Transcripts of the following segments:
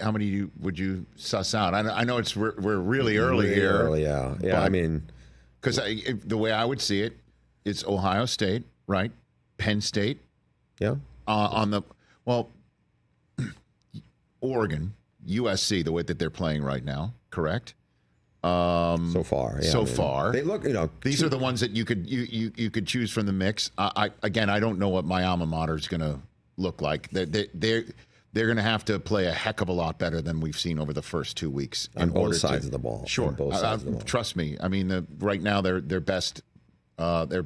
how many would you suss out? I know we're really early here. Early, yeah. I mean, because the way I would see it, it's Ohio State, right? Penn State. Yeah. Oregon, USC, the way that they're playing right now, correct? So far, yeah. Far, they look. These are the ones that you could choose from the mix. I don't know what my alma mater is going to look like. They're going to have to play a heck of a lot better than we've seen over the first 2 weeks on both sides of the ball. Sure, on both sides of the ball. Trust me. I mean, right now their best player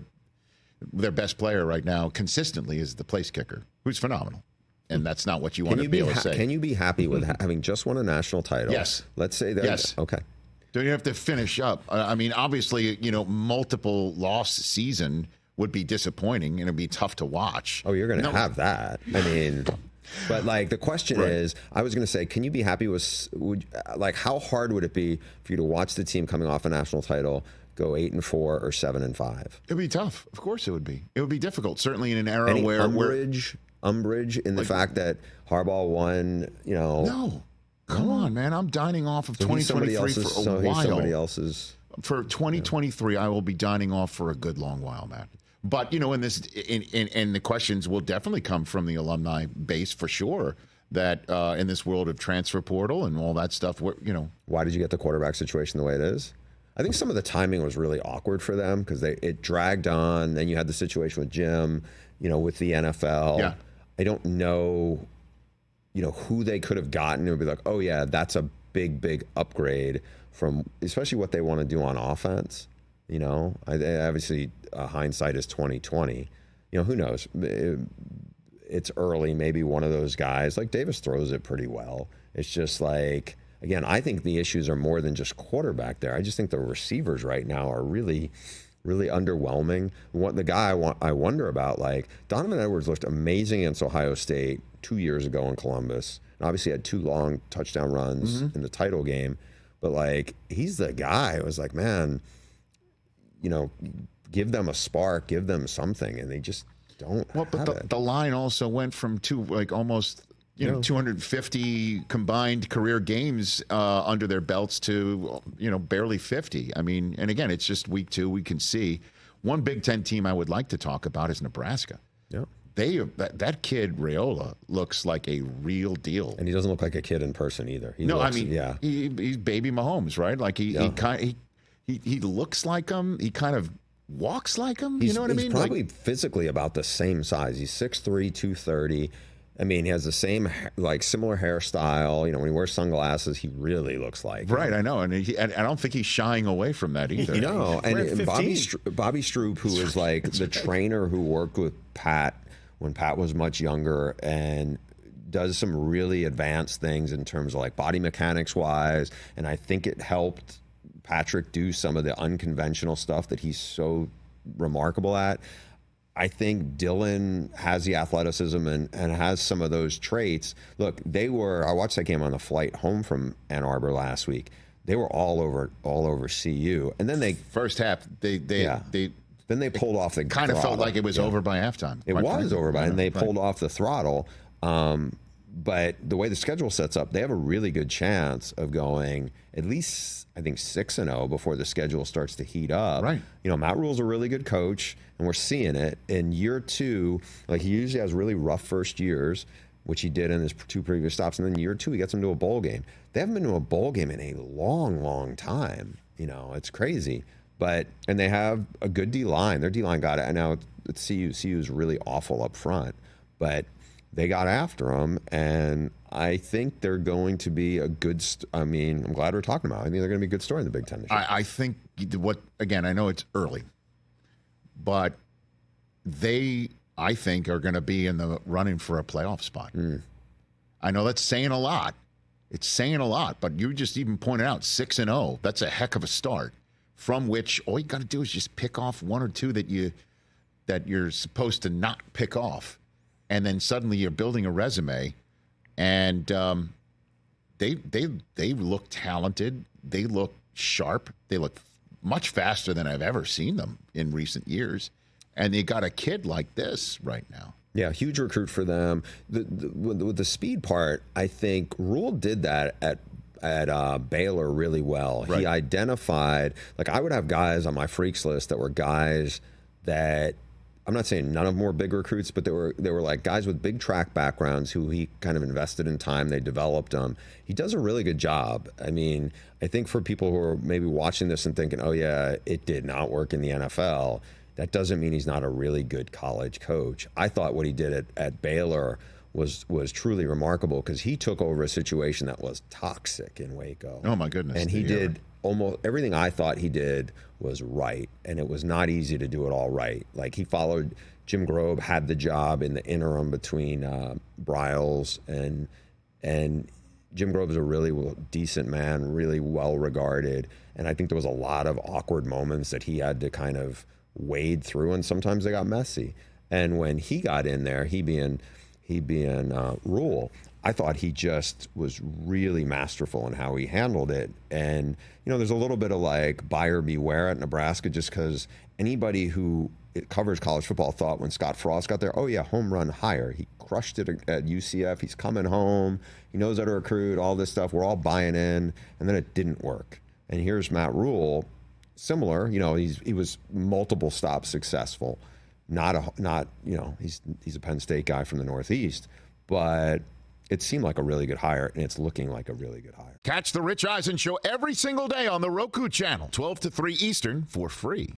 right now consistently is the place kicker, who's phenomenal. And that's not what you want to be able to say. Can you be happy with having just won a national title? Yes. Let's say that. Yes. Okay. Don't you have to finish up? I mean, obviously, multiple loss season would be disappointing and it'd be tough to watch. Oh, you're going to have that. I mean, but like the question is, I was going to say, can you be happy with, how hard would it be for you to watch the team coming off a national title go 8-4 or 7-5? It'd be tough. Of course it would be. It would be difficult, certainly in an era Any where umbrage in the fact that Harbaugh won, No. Come on, man. I'm dining off of 2023 for a while. Somebody else's. For 2023, I will be dining off for a good long while, Matt. But, in this, and the questions will definitely come from the alumni base for sure, that in this world of transfer portal and all that stuff, Why did you get the quarterback situation the way it is? I think some of the timing was really awkward for them because it dragged on. Then you had the situation with Jim, with the NFL. Yeah. I don't know, who they could have gotten. It would be like, oh, yeah, that's a big, big upgrade from especially what they want to do on offense. Obviously, hindsight is 20/20. Who knows? It's early. Maybe one of those guys, like Davis, throws it pretty well. It's just like, again, I think the issues are more than just quarterback there. I just think the receivers right now are really, really underwhelming. The guy I wonder about, like Donovan Edwards looked amazing against Ohio State 2 years ago in Columbus, and obviously had 2 long touchdown runs in the title game. But like, he's the guy who was like, man, give them a spark, give them something, and they just don't. Well, but the line also went from almost 250 combined career games under their belts to barely 50. I mean, and again, it's just week 2. We can see one Big Ten team I would like to talk about is Nebraska. Yeah, that kid Raiola looks like a real deal, and he doesn't look like a kid in person either. He's baby Mahomes, right? Like he looks like him. He kind of walks like him. You know what I mean? He's probably physically about the same size. He's 6'3", 230. I mean, he has the same, similar hairstyle. When he wears sunglasses, he really looks like right. him. I know, and I don't think he's shying away from that either. And Bobby Stroop, who is like the trainer who worked with Pat when Pat was much younger, and does some really advanced things in terms of like body mechanics wise, and I think it helped Patrick do some of the unconventional stuff that he's so remarkable at. I think Dylan has the athleticism and has some of those traits. Look, I watched that game on the flight home from Ann Arbor last week. They were all over CU. And then first half, then they pulled off the kind of throttle. Felt like it was over by halftime. It was over by, and they pulled off the throttle. But the way the schedule sets up, they have a really good chance of going at least, I think, 6-0 before the schedule starts to heat up. Right. Matt Rhule's a really good coach, and we're seeing it. In year 2, he usually has really rough first years, which he did in his 2 previous stops. And then year 2, he gets them to a bowl game. They haven't been to a bowl game in a long, long time. It's crazy. And they have a good D-line. Their D-line got it. And now it's CU. CU is really awful up front. But they got after them, and I think they're going to be a good I'm glad we're talking about it. I think they're going to be a good story in the Big Ten this year. I think I know it's early, but I think, are going to be in the running for a playoff spot. I know that's saying a lot. It's saying a lot, but you just even pointed out 6-0. That's a heck of a start, from which all you got to do is just pick off 1 or 2 that you're supposed to not pick off. And then suddenly you're building a resume, and they look talented. They look sharp. They look much faster than I've ever seen them in recent years. And they got a kid like this right now. Yeah, huge recruit for them. With the speed part, I think Rhule did that at Baylor really well. Right. He identified, like, I would have guys on my freaks list that were guys that, I'm not saying none of them were big recruits, but they were like guys with big track backgrounds who he kind of invested in time. They developed them. He does a really good job. I mean, I think for people who are maybe watching this and thinking, oh yeah, it did not work in the NFL, that doesn't mean he's not a really good college coach. I thought what he did at Baylor was truly remarkable, because he took over a situation that was toxic in Waco. Oh my goodness. And he did almost everything I thought he did was right, and it was not easy to do it all right. Like, he followed Jim Grobe, had the job in the interim between Briles, and Jim Grobe is a really decent man, really well regarded, and I think there was a lot of awkward moments that he had to kind of wade through, and sometimes they got messy. And when he got in there, he being Rhule, I thought he just was really masterful in how he handled it. And, you know, there's a little bit of like buyer beware at Nebraska, just because anybody who covers college football thought when Scott Frost got there, oh yeah, home run hire. He crushed it at UCF. He's coming home. He knows how to recruit, all this stuff. We're all buying in. And then it didn't work. And here's Matt Rhule, similar, you know, he was multiple stops successful. Not you know, he's a Penn State guy from the Northeast, but it seemed like a really good hire, and it's looking like a really good hire. Catch the Rich Eisen Show every single day on the Roku channel, 12 to 3 Eastern, for free.